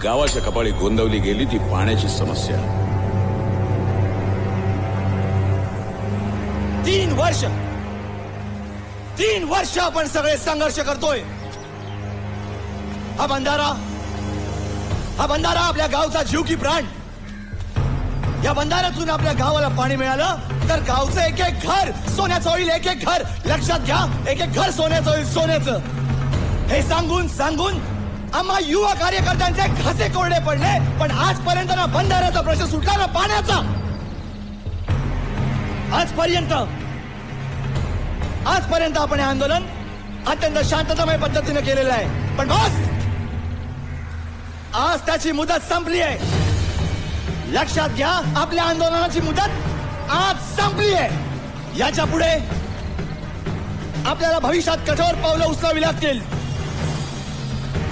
गावाच्या कपाळी गोंदवली गेली ती पाण्याची समस्या. 3 वर्ष आपण सगळे संघर्ष करतोय. हा बंधारा आपल्या गावचा जीव की प्राण. या बंधाऱ्यातून आपल्या गावाला पाणी मिळालं तर गावचं एक एक घर सोन्याचं होईल. एक एक घर, लक्षात घ्या, एक एक घर सोन्याचं होईल, सोन्याचं. हे सांगून आम्हा युवा कार्यकर्त्यांचे घसे कोरडे पडले, पण आजपर्यंत ना बंधाऱ्याचा प्रश्न सुटला ना पाण्याचा. आजपर्यंत आपण हे आंदोलन अत्यंत शांततामय पद्धतीने केलेलं आहे. पण बस, आज त्याची मुदत संपली आहे. लक्षात घ्या, आपल्या आंदोलनाची मुदत आज संपली आहे. याच्या पुढे आपल्याला भविष्यात कठोर पावलं उचलावी लागतील.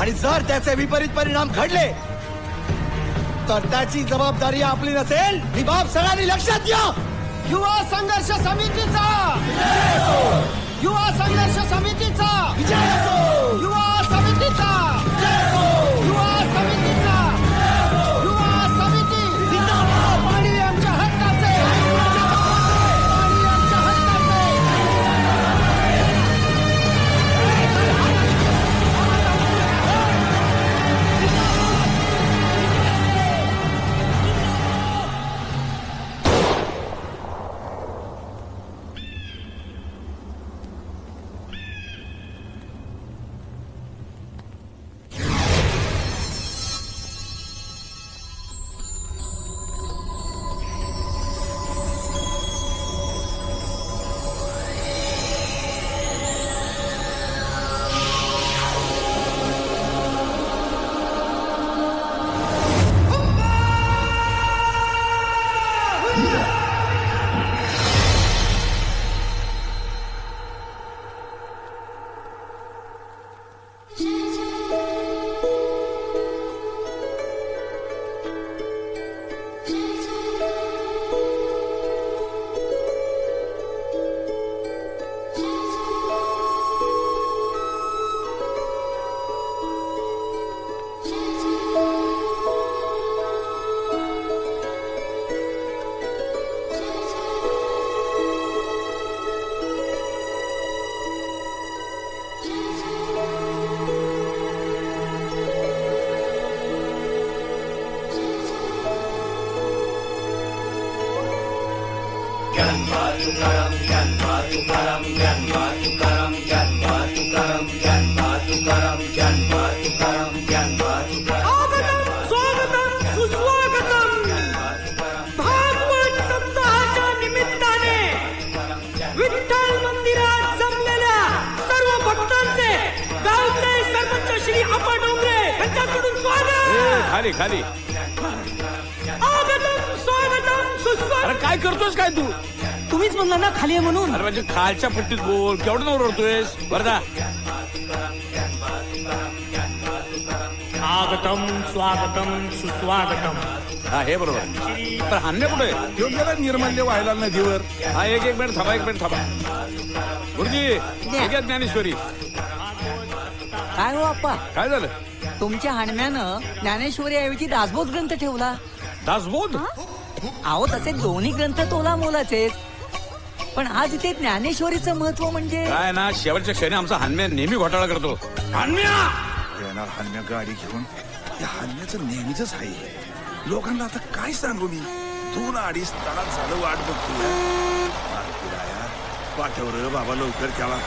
आणि जर त्याचे विपरीत परिणाम घडले तर त्याची जबाबदारी आपली नसेल. ही बाब सगळ्यांनी लक्षात घ्या. युवा संघर्ष समितीचा युवा समितीचा युवा समितीचा युवा समिती पाणी आमच्या हक्काचे. खाली खाली. अरे काय करतोस काय तू? तुम्हीच म्हणला ना खाली आहे म्हणून. अरे म्हणजे खालच्या पट्टीत बोल. केवढं नवर रडतोयस? बरं आगतम स्वागतम सुस्वागतम. हा हे बरोबर. पण हान्य कुठे तो गेला निर्मल्य व्हायला नदीवर. हा एक मिनिट थांबा. गुरुजी ज्ञानेश्वरी. काय हो आप्पा, काय झालं? तुमच्या हाणम्यानं ज्ञानेश्वरी ऐवजी दासबोध ग्रंथ ठेवला. दासबोध? अहो तसे दोन्ही ग्रंथ तोला मोलाचे, पण आज इथे ज्ञानेश्वरीचं महत्व म्हणजे काय ना, शेवटच्या क्षणी आमचा हान्म्या नेहमी घोटाळा करतो. येणार हान्म्या गाडी घेऊन. त्या हान्म्याचं नेहमीच आहे. लोकांना आता काय सांगू मी. 2-2.5 तास झालं वाट बघतोय. पाठव बाबा लवकर त्याला.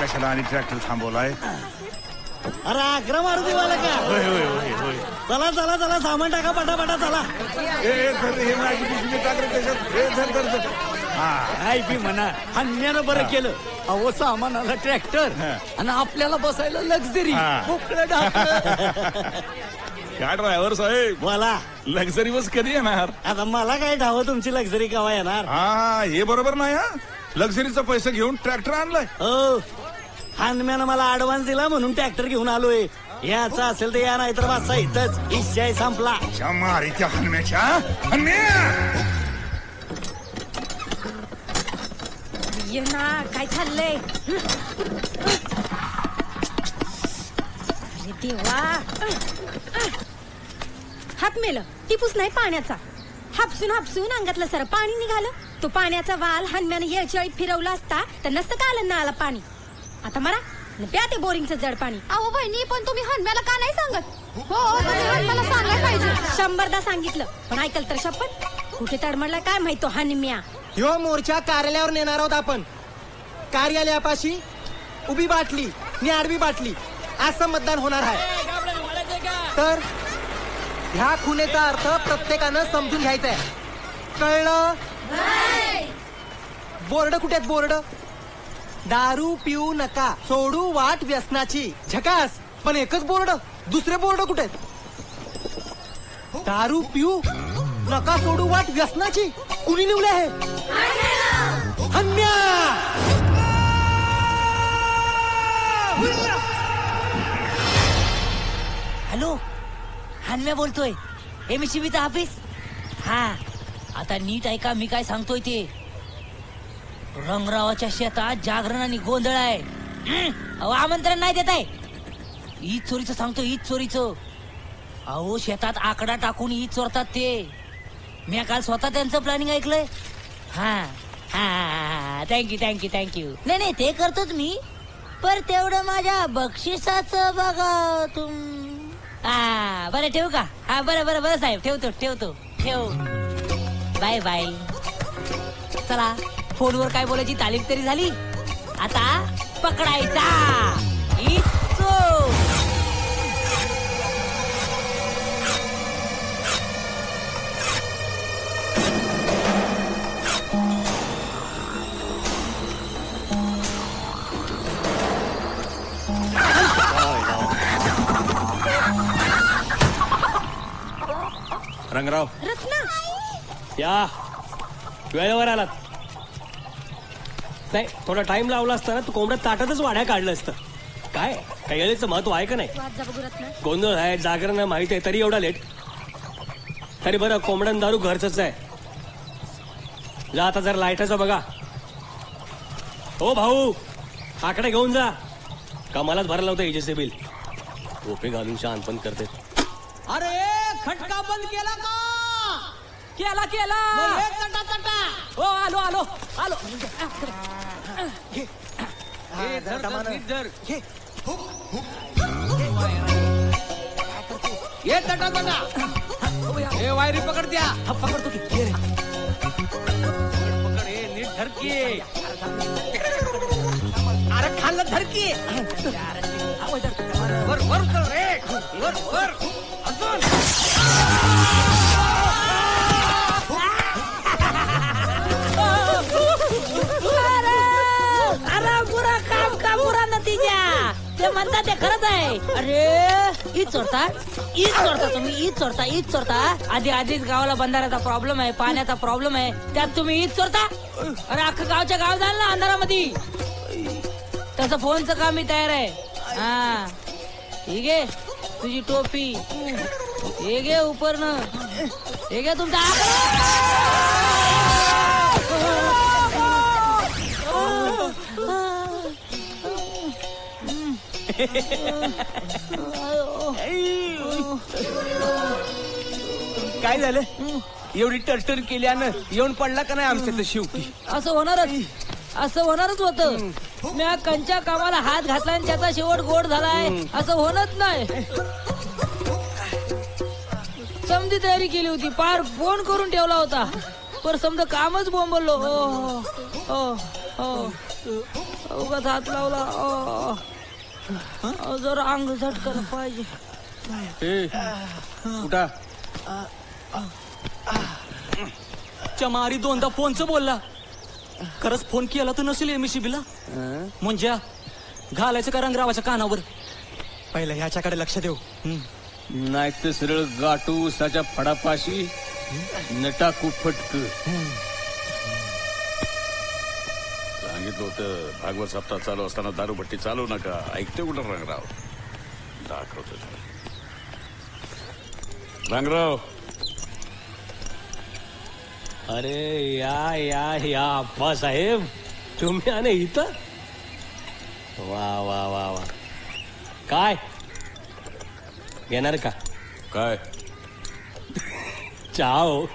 कशाला आणि ट्रॅक्टर थांबवलाय? अरे अकरा मारुती वाला का? होय. चला सामान टाका पटापटा चला. हे माझी पिशवी टाक रे त्याच्यात. काय बी म्हणा, हान्यानं बरं केलं. अहो सामानाला ट्रॅक्टर आणि आपल्याला बसायला लक्झरी. काय ड्रायव्हर साहेब, बोला. लक्झरी बस कधी येणार? आता मला काय ठावं तुमची लक्झरी केव्हा येणार? हा हे बरोबर नाही. हा लक्झरीचा पैसा घेऊन ट्रॅक्टर आणलाय. हो, हानम्यानं मला ऍडव्हान्स दिला म्हणून ट्रॅक्टर घेऊन आलोय. याचा असेल तर या, नाही तर बसा इथंच. इच्छा संपला. मारीच्या हनम्याच्या. ये ना, काय चाललंय? देवा हात मेलं टिपूस नाही पाण्याचा. हापसून हापसून अंगातलं सारं पाणी निघालं. तो पाण्याचा वाल हनम्यानं येळचळीत फिरवला असता तर नसतं का आलं ना आला पाणी. आता मरा प्या ते बोरिंगचं जड पाणी. अहो बहिणी पण तुम्ही हनम्याला का नाही सांगत? हो हनम्याला सांगायला पाहिजे. 100दा सांगितलं पण ऐकल तर शपथ. कुठे तडमडला काय माहित तो हनम्या. ह्यो मोर्चा कार्यालयावर नेणार आहोत आपण. कार्यालयापाशी उभी बाटली नि आडवी बाटली असं मतदान होणार आहे. तर ह्या खुनेचा अर्थ प्रत्येकानं समजून घ्यायचा आहे. कळलं? बोर्ड कुठे आहेत बोर्ड? दारू पिऊ नका सोडू वाट व्यसनाची. झकास. पण एकच बोर्ड दुसरे बोर्ड कुठे आहेत? दारू पिऊ नका सोडू वाट व्यसनाची कुणी निवले आहे? हन्म्या. हॅलो हनम्या बोलतोय. MSCBचा ऑफिस. हा आता नीट ऐका मी काय सांगतोय ते. रंगरावाच्या शेतात जागरण आणि गोंधळ आहे. अहो आमंत्रण नाही देत आहे. ईद चोरीचं सांगतो ईद चोरीचं. अहो शेतात आकडा टाकून ईद चोरतात ते. मी काल स्वतः त्यांचं प्लॅनिंग ऐकलंय. हा हा थँक्यू थँक्यू थँक्यू. नाही नाही ते करतोच मी. पर तेवढं माझ्या बक्षिसाचं बघा हा बरं ठेवू का? हा बरं बरं बरं साहेब ठेवतो ठेवतो ठेव. Bye bye. चला फोनवर काय बोलायची तालीम तरी झाली. आता पकडायचा इच्छो. रंगराव रत्ना या वेळेवर आलात. नाही थोडा टाइम लावला असता ना तू कोंबड्या ताटातच वाड्या काढलं असतं. काय काही वेळेचं महत्व आहे का नाही? वाद जा बघू रत्ना. गोंधळ आहे जागरण आहे माहिती आहे तरी एवढा लेट. तरी बरं कोंबड्यान दारू घरचंच आहे. जा आता जरा लाईटाचा बघा. हो भाऊ आकडे घेऊन जा. कमालाच भरायला होतं एजन्सी बिल. ओपे घालून शान पण करते. अरे खटका बंद केला का? केला केला. हो आलो आलो आलो. ये तटा तटा. हे वायरी पकड द्या. पकडतो की. पकड हे नीट धरकी. अरे खाल्लं धरकी. वर वर कर रे. वर वर अजून. अरे बुरा काम का बुरा नतीजा. ते म्हणतात ते खरंच आहे. अरे ईद चोरता ईद चोरता तुम्ही ईद चोरता ईद चोरता. आधीच गावाला बंधाऱ्याचा प्रॉब्लेम आहे पाण्याचा प्रॉब्लेम आहे त्यात तुम्ही ईद चोरता. अरे अख्खं गावच्या गाव झालं ना अंधारामध्ये. तसं फोनचं काम मी तयार आहे. हा ठीक आहे तुझी टोपी हे घे उपरनं. हे घे तुमचा काय झालं? एवढी टर्टर केल्यानं येऊन पडला का नाही आमच्या शेवटी? असं होणारच होतं. मी कंच्या कामाला हात घातला आणि त्याचा शेवट गोड झालाय असं होणच नाही. समधी तयारी केली होती पार फोन करून ठेवला होता पर समजा कामच बोंबलो. उगाच हात लावला. जरा अंग झटकन पाहिजे. कुठं चमारी दोनदा फोनचं बोलला. खरंच फोन केला तर नसेल MSCBला. म्हणजे घालायचं का रंगरावाच्या कानावर. पहिलं ह्याच्याकडे लक्ष देऊ. नाही तर सरळ गाठू उसाच्या फडापाशी नटाकू फटक. सांगितलं होतं भागवत सप्ताह चालू असताना दारूभट्टी चालू नका. ऐकते कुठं रंगराव. दाखवतो रंगराव. अरे या अप्पा साहेब तुम्ही आले इथं. वा वा वा वा. काय घेणार का काय चहा हो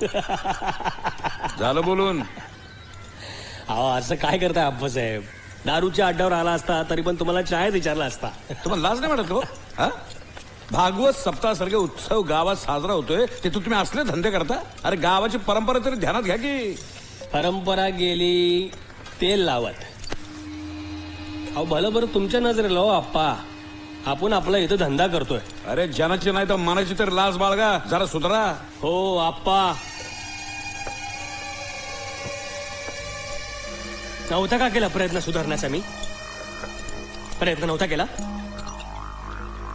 झालं बोलून? अहो असं काय करताय अप्पासाहेब? दारूच्या अड्ड्यावर आला असता तरी पण तुम्हाला चायच विचारला असता. तुम्हाला लाज नाही वाटत हो? हा? भागवत सप्ताहासारखे उत्सव गावात साजरा होतोय तिथं तुम्ही असले धंदे करता? अरे गावाची परंपरा तरी ध्यानात घ्या की. परंपरा गेली तेल लावत. अहो भलं बरं तुमच्या नजरेला हो आप्पा, आपण आपला इथं धंदा करतोय. अरे जनाची नाही तर मनाची तर लाज बाळगा, जरा सुधारा. हो आप्पा. नव्हता का केला प्रयत्न सुधारण्याचा? मी प्रयत्न नव्हता केला?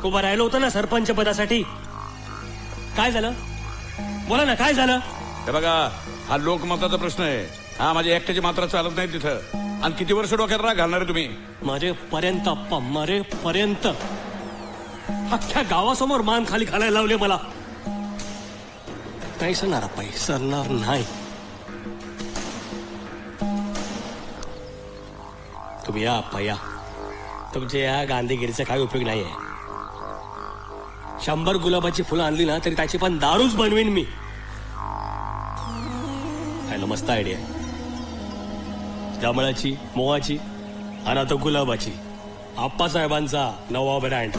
उभं राहिलो होतं ना सरपंच पदासाठी. काय झालं बोला ना, काय झालं? हे बघा, हा लोकमताचा प्रश्न आहे. हा माझ्या एकट्याची मात्र चालत नाही तिथं. आणि किती वर्ष डोक्यात राग घालणार आहे तुम्ही? मरेपर्यंत अप्पा, मरेपर्यंत. अख्ख्या गावासमोर मान खाली घालायला लावले मला. नाही सरणार अप्पा, सरणार नाही. तुम्ही या अप्पा या. तुमच्या या गांधीगिरीचा काही उपयोग नाहीये. 100 गुलाबाची फुलं आणली ना तरी त्याची पण दारूच बनवीन मी. खायला मस्त आयडिया. जांभळाची, मोहाची आणि आता गुलाबाची. आप्पासाहेबांचा नवा ब्रँड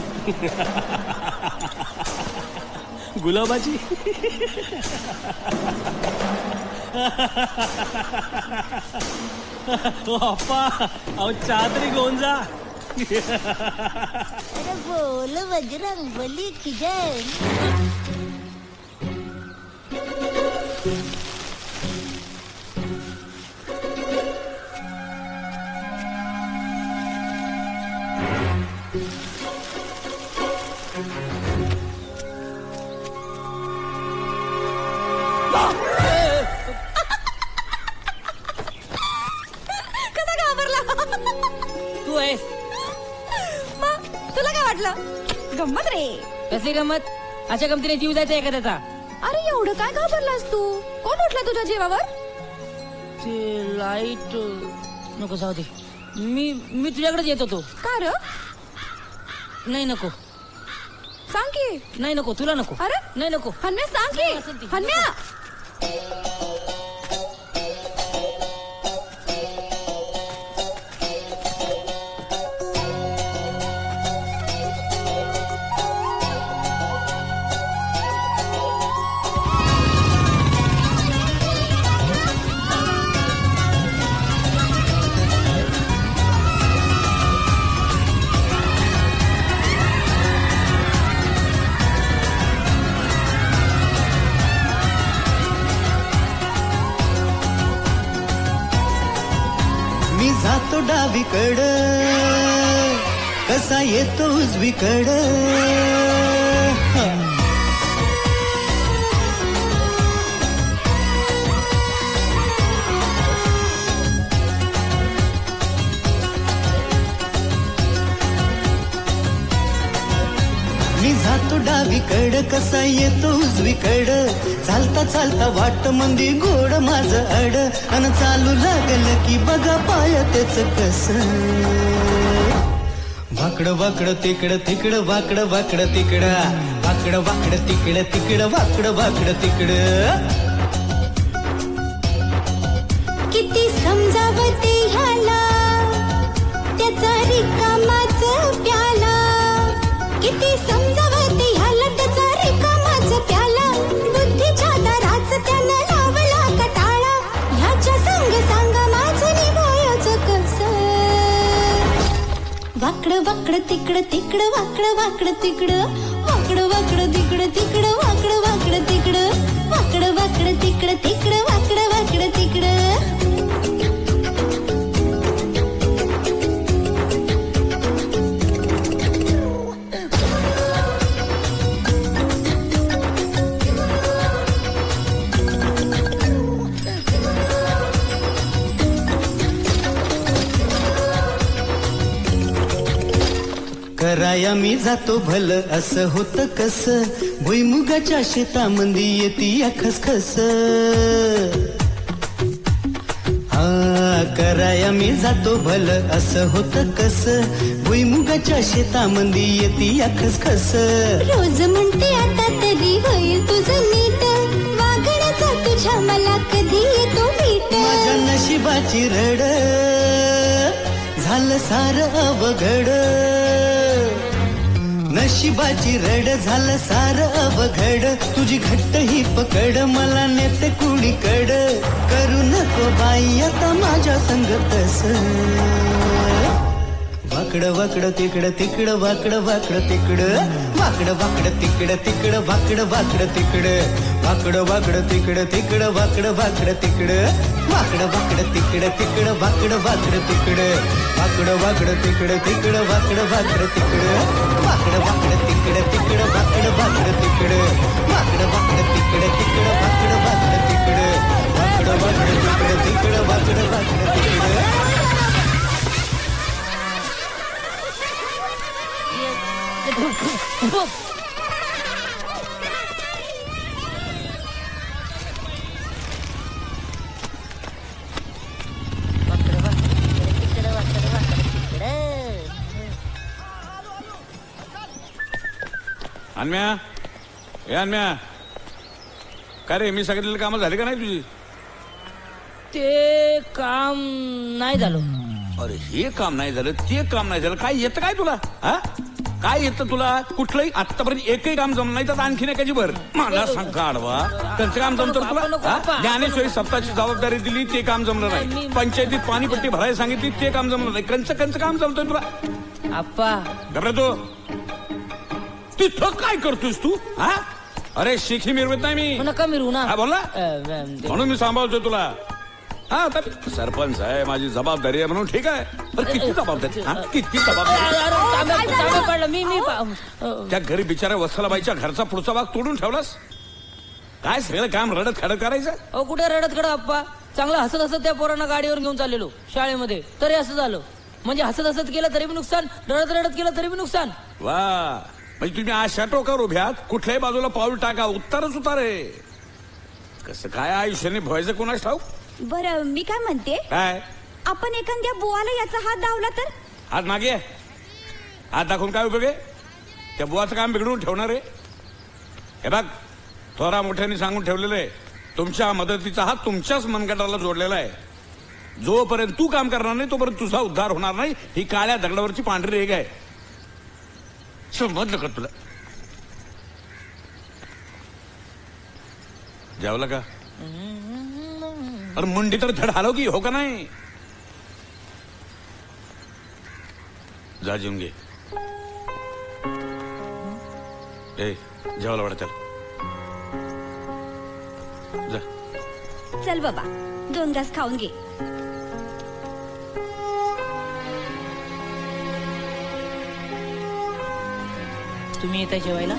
गुलाबाची. अप्पा अहो चहा तरी घेऊन जा. अरे बोल बजरंग बली की जय. कसा घाबरला? तू आहेस? मग तुला काय वाटलं? गंमत रे. कशी गमत? अशा गमतीने जीव जायचा एखाद्याचा. अरे एवढं काय घाबरलास तू? कोण उठला तुझ्या जीवावर? ते लाईट नको, जाऊ दे. मी तुझ्याकडेच येत होतो. का र? नाही नको. सांग की. नाही नको, तुला नको. अरे नाही नको. हन्या सांग की. हन्या मी जातो डावीकड, कसा येतो उजवीकड. मी जातो डावीकड, कसा येतो उजवीकड. चालता चालता वाट मंदी गोड माझं अड. अन चालू लागल की बघा पाय त्याच कस. वाकड वाकड तिकड तिकड, वाकड वाकड तिकड, वाकड वाकड तिकड तिकड, वाकड वाकड तिकड. किती समजावते ह्याला त्याचा रिकामाच प्याला. किती समजावते ह्याला त्याचा रिकामाच प्याला. बुद्धीच्या दाराच त्यानं लावला कटाळा. ह्याच्या संग सांग माझं निभायाचं कसं. वाकड वाकड तिकड तिकड, वाकड वाकड तिकड, वाकड वाकड तिकड तिकड, वाकड वाकड तिकड, वाकड वाकड तिकड तिकड, वाकड वाकड तिकड. कराया मी जातो भल, असं होतं कस. भुईमुगाच्या शेतामंदी येती या खसखस. कराया मी जातो भल असं होतं कस भुईमुगाच्या शेतामंदी येती या खसखस रोज म्हणते आता तरी होईल तुझं नीट वागण्याचा तुझ्या मला कधी येतो मीट माझ्या नशिबाची रड झालं सार अवघड नशिबाची रड झालं सार अवघड तुझी घट्ट ही पकड मला नेते कुणीकड करू नको बाई आता माझ्या संग तस वाकडं वाकडं तिकडं तिकडं वाकडं वाकडं तिकडं वाकडं वाकडं तिकडं तिकडं वाकडं वाकडं तिकडं वाकडं वाकडं तिकडं तिकडं वाकडं वाकडं तिकडं वाकडं वाकडं तिकडं तिकडं वाकडं वाकडं तिकडं वाकडं वाकडं तिकडं तिकडं वाकडं वाकडं तिकडं वाकडं वाकडं तिकडं तिकडं वाकडं वाकडं तिकडं वाकडं वाकडं तिकडं तिकडं वाकडं वाकडं तिकडं वाकडं वाकडं तिकडं तिकडं वाकडं वाकडं तिकडं अन्म्या ए अन्म्या काय रे मी सांगितलेली कामं झाली का नाही तुझी ते काम नाही झालं अरे हे काम नाही झालं ते काम नाही झालं काय येतं काय तुला हा काय येतं तुला कुठलंही आतापर्यंत एकही काम जमलं नाही तर आणखीन एकाची भर मला सांग का आडवा त्यांचं काम जमतं तुला ज्ञानेश्वरी सप्ताची जबाबदारी दिली ते काम जमलं नाही पंचायतीत पाणीपट्टी भरायला सांगितली ते काम जमलं नाही कंच काम जमतंय तुला आप्पा घबरा तो तिथं काय करतोस तू हा अरे शिखी मिरवत नाही मी नका मिरू ना बोला म्हणून मी सांभाळतोय तुला हा आता सरपंच आहे माझी जबाबदारी आहे म्हणून ठीक आहे पण किती जबाबदारी किती जबाबदारी पडलं मी त्या घरी बिचाऱ्या वत्सलाबाईच्या घरचा पुढचा भाग तोडून ठेवलास काय सगळं काम रडत खडत करायचं अहो कुठे रडत खडत आप्पा चांगलं हसत हसत त्या पोरांना गाडीवर घेऊन चाललेलो शाळेमध्ये तरी असं झालं म्हणजे हसत हसत केलं तरी बी नुकसान रडत रडत केलं तरी बी नुकसान वा म्हणजे तुम्ही अशा टोकावर उभ्यात कुठल्याही बाजूला पाऊल टाका उत्तरच उतारे कसं काय आयुष्याने भोयचं कोणाच ठाऊक बरं मी काय म्हणते काय आपण एखाद्या बुवाला याचा हात दावला तर हात मागे हात दाखवून काय उपयोग आहे त्या बुवाचं काम बिघडवून ठेवणार आहे हे बघ थोरा मोठ्याने सांगून ठेवलेलं आहे तुमच्या मदतीचा हात तुमच्याच मनगटाला जोडलेला आहे जोपर्यंत तू काम करणार नाही तोपर्यंत तुझा उद्धार होणार नाही ही काळ्या दगडावरची पांढरी रेघ आहे समजलं का तुला जेवलं का अरे मुंडी तर धड हलव की हो का नाही जा जेवून घे ए जेवायला वाढ चल जा चल बाबा 2 घास खाऊन घे तुम्ही येता जेवायला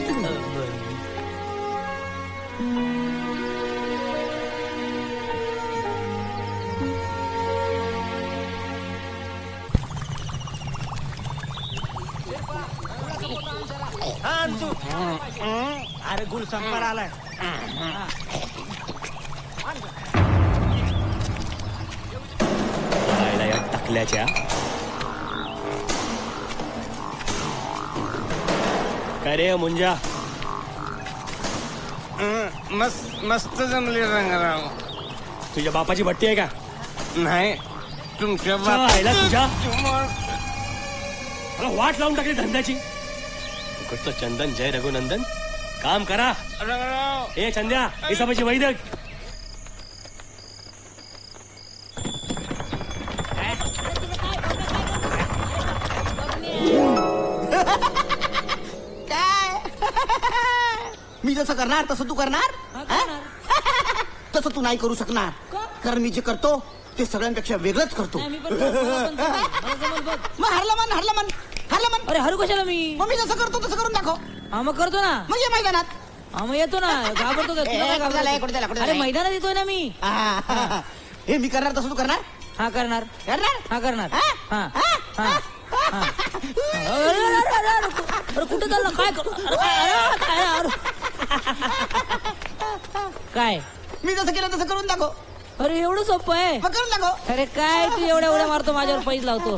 अरे गुल संपार आलाय टाकल्याच्या काय रे मुंजा मस्त जमले रंगराव तुझ्या बापाची भट्टी आहे का नाही तुमच्या तुझ्या मला वाट लावून टाकली धंद्याची फुकटचं चंदन जय रघुनंदन काम करा रंगराव हे चंद्या हिसाबाची वैदक मी जसं करणार तसं तू करणार तसं तू नाही करू शकणार कारण मी जे करतो ते सगळ्यांपेक्षा वेगळंच करतो अरे हरू कशाला मी मग मी जसं करतो तसं करून दाखव हा मग करतो ना मग ये मैदानात हा मग येतो ना घाबरतो का? तुला काय घाबरतो? अरे मैदानात येतोय ना मी हे मी करणार तसं तू करणार हा करणार हा करणार हा हा अरे कुठे चाललं काय काय मी जसं केलं तसं करून दाखव अरे एवढं सोपं आहे पकड लागो. अरे काय तू एवढ्या उड्या मारतो माझ्यावर पैज लावतो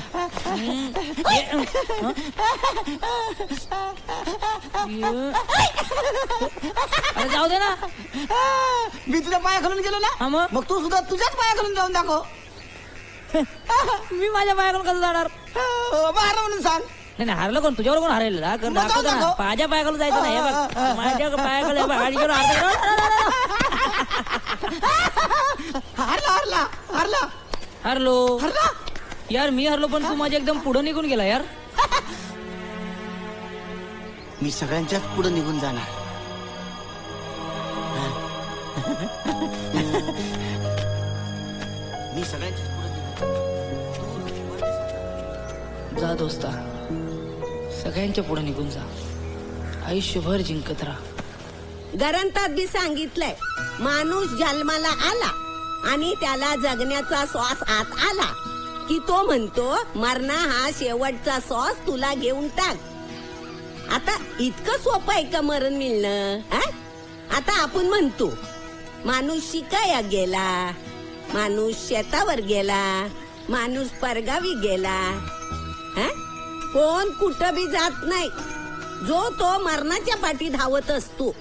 अरे जाऊ दे ना. मी तुझ्या पाया खालून गेलो हा ना मग? मग तू सुद्धा तुझ्याच पाया खालून जाऊन दाखव. मी माझ्या पायाकडून कसं जाणार. मार म्हणून सांग. नाही नाही, हारलं कोण तुझ्यावर कोण हारेल मग जाऊ दाखवतो ना. दाखव. माझ्या पायाकडून जायचं नाही हे बघ. माझ्या पायाकडे हारला हारला हारला हरलो हारला. यार मी हरलो पण तू माझ्या एकदम पुढे निघून गेला यार. मी सगळ्यांच्याच पुढे निघून जाणार. मी सगळ्यांच्याच पुढे जा दोस्ता सगळ्यांच्या पुढे निघून जा. आयुष्यभर जिंकत राहा. ग्रंथात बी सांगितलंय माणूस जन्माला आला आणि त्याला जगण्याचा श्वास आत आला की तो म्हणतो मरणा हा शेवटचा श्वास तुला घेऊन टाक. आता इतकं सोपं आहे का मरण मिळणं. आता आपण म्हणतो माणूस शिकाया गेला, माणूस शेतावर गेला, माणूस परगावी गेला. कोण कुठं बी जात नाही. जो तो मरणाच्या पाठी धावत असतो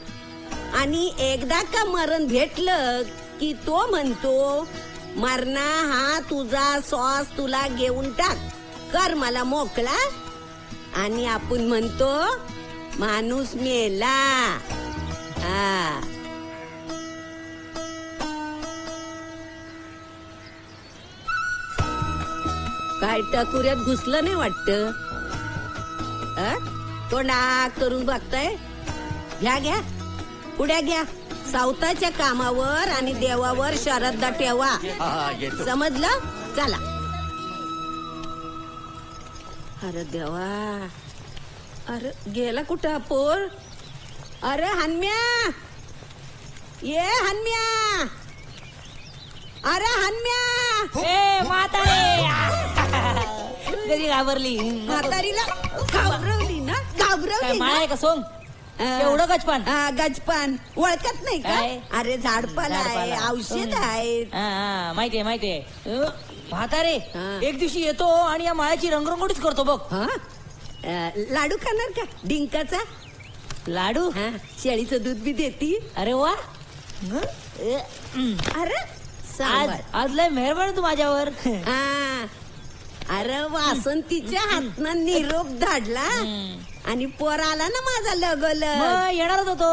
आणि एकदा का मरण भेटलं की तो म्हणतो मरणा हा तुझा श्वास तुला घेऊन टाक, कर मला मोकळा. आणि आपण म्हणतो माणूस मेला. हा काय टकुऱ्यात घुसलं नाही वाटत. तो नाक करून बघताय. घ्या घ्या पुढ्या घ्या. सावताच्या कामावर आणि देवावर श्रद्धा ठेवा. समजलं. चला. अरे देवा, अरे गेला कुठं पोर. अरे हन्म्या, ये हन्म्या, अरे हन्म्या. ए म्हातारे कधी घाबरली. म्हातारीला घाबरवली ना. घाबरवली माळ आहे ना. का सोंग एवढं गजपान. गजपान ओळखत नाही का. अरे झाडपाला आहे, औषध आहे. माहितीये माहितीये. म्हातारे एक दिवशी येतो आणि या माळ्याची रंगरंगोटीच करतो बघ. लाडू खाणार का डिंकाचा. लाडू शेळीचं दूध बी देती. अरे वा. अरे आज लय मेहरबान तू माझ्यावर. अरे वासंतीच्या हातनं निरोप धाडला आणि पोर आला ना माझा लगल. येणारच होतो.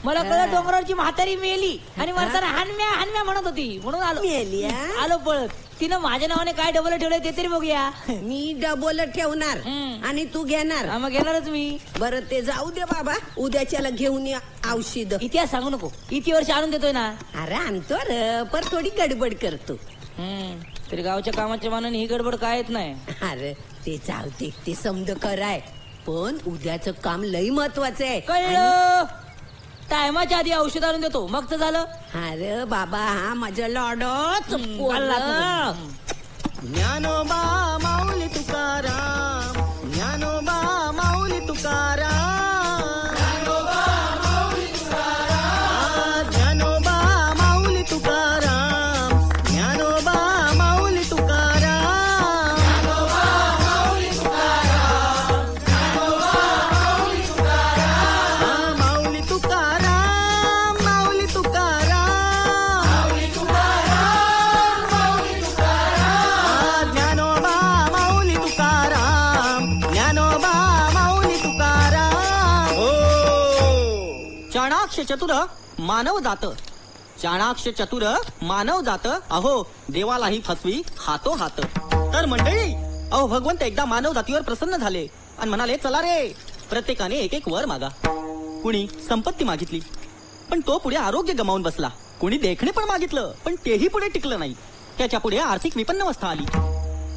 मला कळलं डोंगरावरची म्हातारी मेली आणि म्हणताना हानम्या हानम्या म्हणत होती म्हणून आलो. मेली आलो पळत. तिनं माझ्या नावाने काय डबल ठेवलंय ते तरी बघूया. मी डबल ठेवणार आणि तू घेणार. मग घेणारच मी. बरं ते जाऊ दे बाबा. उद्याच्याला घेऊन या औषध. इतिहास सांगू नको. इति वर्ष आणून देतोय ना. अरे आणतो र पर थोडी गडबड करतो. तरी गावच्या कामाच्या मानाने ही गडबड काय येत नाही. अरे ते जाऊ दे. ते समज कराय पण उद्याचं काम लई महत्वाचं आहे. कळलं. टायमाच्या आधी औषध आणून देतो मग तर झालं. अरे बाबा हा माझ्या लॉडोच. ज्ञानोबा माऊली तुकाराम, ज्ञानोबा माऊली तुकाराम, ज्ञानोबा माऊली तुकाराम, ज्ञानोबा माऊली तुकाराम, ज्ञानोबा माऊली तुकाराम, ज्ञानोबा माऊली तुकाराम, ज्ञानोबा माऊली तुकाराम, माऊली तुकाराम, माऊली तुकाराम, माऊली तुकाराम, माऊली तुकाराम, ज्ञानोबा माऊली तुकाराम, ज्ञानोबा माऊली तुकाराम. हो. चाणाक्ष चतुर मानव जात, चाणाक्ष चतुर मानव जात, अहो देवालाही फसवी हातो हात. तर मंडळी अहो भगवंत एकदा मानव जातीवर प्रसन्न झाले आणि म्हणाले चला रे प्रत्येकाने एक एक वर मागा. कुणी संपत्ती मागितली पण तो पुढे आरोग्य गमावून बसला. कुणी देखणे पण मागितलं पण तेही पुढे टिकलं नाही. त्याच्या पुढे आर्थिक विपन्नवस्था आली.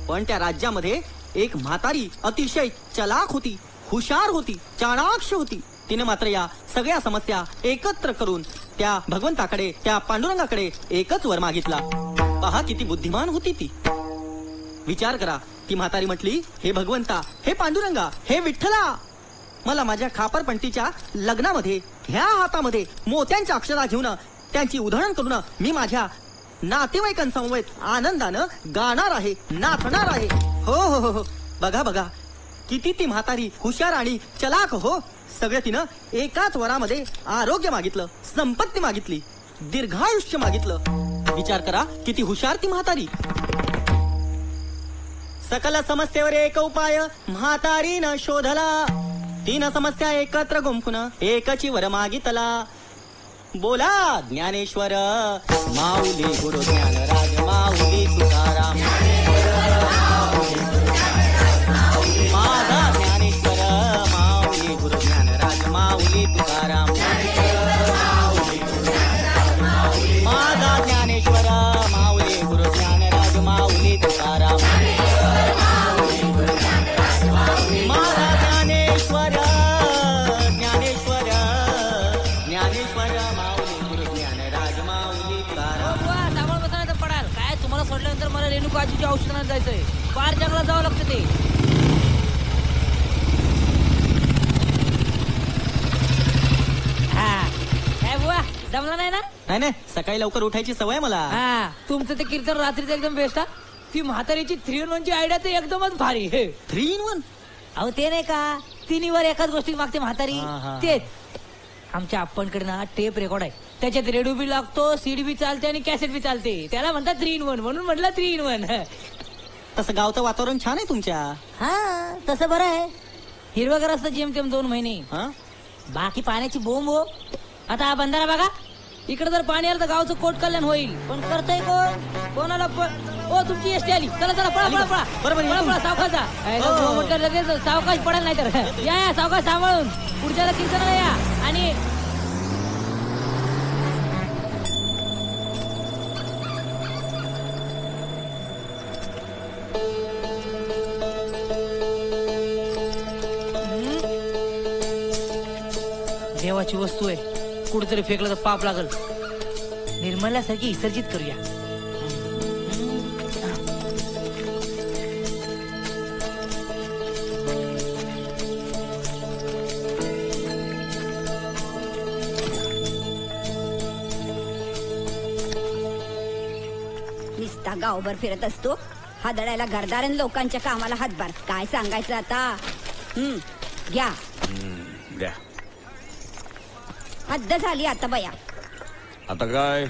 पण त्या राज्यामध्ये एक म्हातारी अतिशय चलाख होती, हुशार होती, चाणाक्ष होती. तिने मात्र या सगळ्या समस्या एकत्र करून त्या भगवंताकडे, त्या पांडुरंगाकडे एकच वर मागितला. पहा किती बुद्धिमान होती ती. विचार करा. ती म्हातारी म्हटली हे भगवंता, हे पांडुरंगा, हे विठ्ठला, मला माझ्या खापरपंटीच्या लग्नामध्ये ह्या हातामध्ये मोत्यांच्या अक्षरा घेऊन त्यांची उधळण करून मी माझ्या नातेवाईकांसमवेत आनंदानं गाणार आहे, नाचणार आहे. हो हो हो हो, बघा बघा किती ती म्हातारी हुशार आणि चलाक हो. सगळं तिनं एकाच वरामध्ये आरोग्य मागितलं, संपत्ती मागितली, दीर्घायुष्य मागितलं. विचार करा किती हुशार ती म्हातारी. सकल समस्येवर एक उपाय म्हातारीनं शोधला. 3 समस्या एकत्र गुंफून एकची वर मागितला. बोला ज्ञानेश्वर माऊली गुरु ज्ञानराज माऊली तुकाराम. माझा ज्ञानेश्वर माऊली गुरु ज्ञानराज माऊली तुकाराम. माझा ज्ञानेश्वर माऊली गुरु ज्ञानराज माऊली तुकाराम. माझा ज्ञानेश्वर ज्ञानेश्वर ज्ञानेश्वर माऊली गुरु ज्ञानराज माऊली तुकाराम. सामान बसणार तर पडाल काय. तुम्हाला सोडल्यानंतर मला रेणुका आजीच्या औषधात जायचंय. पार जंगलात जावं लागतं ते. काय बुवा जमला नाही ना. नाही नाही, सकाळी लवकर उठायची सवय मला. हा तुमचं ते कीर्तन रात्रीचं एकदम बेस्ट हा. ती म्हातारीची 3-in-1 ची आयडिया तर एकदमच भारी. 3-in-1? अहो ते नाही का, तिन्हीवर एकाच गोष्टी मागते म्हातारी. हा, हा. तेच आमच्या आपणकडे ना टेप रेकॉर्ड आहे. त्याच्यात रेडिओ बी लागतो, सीडी बी चालते आणि कॅसेट बी चालते. त्याला म्हणतात 3-in-1 म्हणून म्हटलं 3-in-1. तसं गावचं वातावरण छान आहे तुमच्या. हा तसं बरं आहे. हिरवगार असतं जेमतेम 2 महिने. बाकी पाण्याची बोंब हो. आता हा बंधारा बघा, इकडे जर पाणी आलं तर गावचं कोट कल्याण होईल. पण करतय कोण, कोणाला ओ तुमची एसटी आली. चला चला पळा पळा पळा. पळा पळा सावकाशा. लगेच सावकाश पडेल नाही तर. या सावकाश सांभाळून पुढच्याला कीर्तनाला या. आणि देवाची वस्तू आहे, कुठेतरी फेकलं तर पाप लागल. निर्मल्यासारखी विसर्जित करूया. निस्ता गावभर फिरत असतो, हादळायला घरदार लोकांच्या कामाला हातभार. काय सांगायचं आता. घ्या द्या. हद्द झाली आता बया. आता काय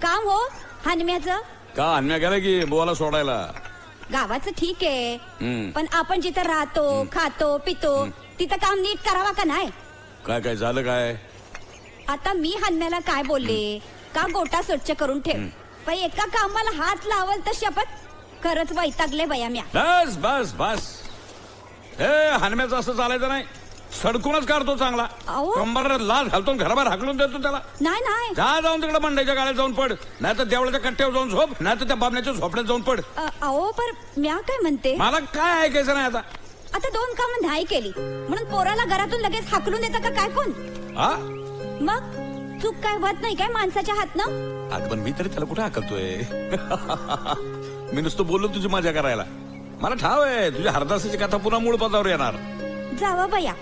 काम हो हनम्याचं. का अन्या गेला की बोला सोडायला. गावाचं ठीक आहे, पण आपण जिथं राहतो, खातो, पितो तिथं काम नीट करावा का नाही. काय काय झालं काय. आता मी हनम्याला काय बोलले का गोटा स्वच्छ करून ठेव, पण एका कामाला हात लावल तर शपथ खरंच वैतागले बया म्या. बस बस बस. हे हनम्याचं असं चालायचं नाही. सडकूनच काढतो चांगला. कंबरला लाल घालतो, घराबाहेर हाकलून देतो त्याला. नाही नाही, जा जाऊन तिकडे मंडईच्या गाड्यात जाऊन पड, नाही तर देवळाच्या कट्ट्यावर जाऊन झोप, नाही तर त्या बाबण्याच्या झोपड्यात जाऊन पड. अहो पर म्या काय म्हणते, मला काय ऐकायचं नाही आता. आता 2 कामं नाही केली म्हणून पोराला घरातून लगेच हाकलून देता का काय कोण. मग चूक काय होत नाही काय माणसाच्या हातनं. अगं पण मी तरी त्याला कुठे हाकलतोय. मी नुसतं बोललो तुझी मजा करायला. मला ठाव आहे तुझ्या हरदासाची कथा पुन्हा मूळ पदावर येणार. जावा बया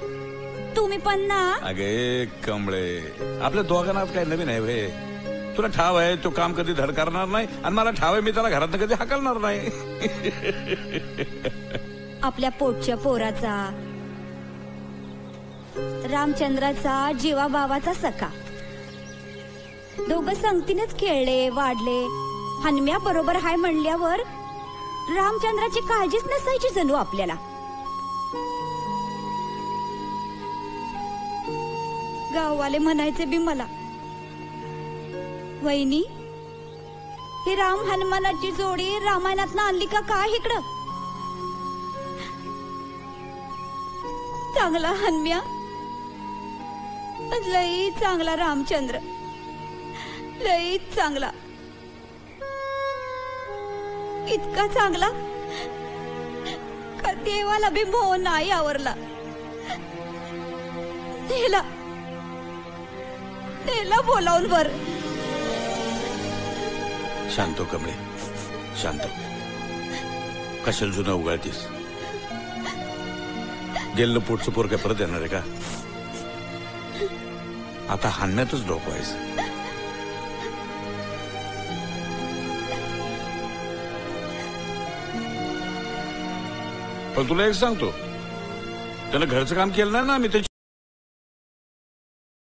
तुम्ही पण ना. अगे कमळे, आपल्या दोघांना काय नवीन आहे वे. तुला ठाव आहे तो काम कधी धड करणार नाही, आणि मला ठाव आहे मी त्याला घरात कधी हाकलणार नाही. आपल्या पोटच्या पोराचा, रामचंद्राचा, जीवा बाबाचा सखा, दोघं संगतीनेच खेळले वाढले. हनम्या बरोबर हाय म्हणल्यावर रामचंद्राची काळजीच नसायची जणू आपल्याला. गाववाले म्हणायचे बी मला, वहिनी ही राम हनुमानाची जोडी रामायणात आणली का काय इकडं. चांगला हनम्या, लई चांगला रामचंद्र, लई चांगला. इतका चांगला का देवाला बी मोह नाही आवरला. त्याला बोलावून वर. शांत कमळे, शांत. कशाला जुनं उगाळतीस. गेलं पोटचं पोर काय परत येणार आहे का. आता हाणण्यातच डोकवायचं. पण तुला एक सांगतो, त्यानं घरचं काम केलं नाही ना, मी त्याची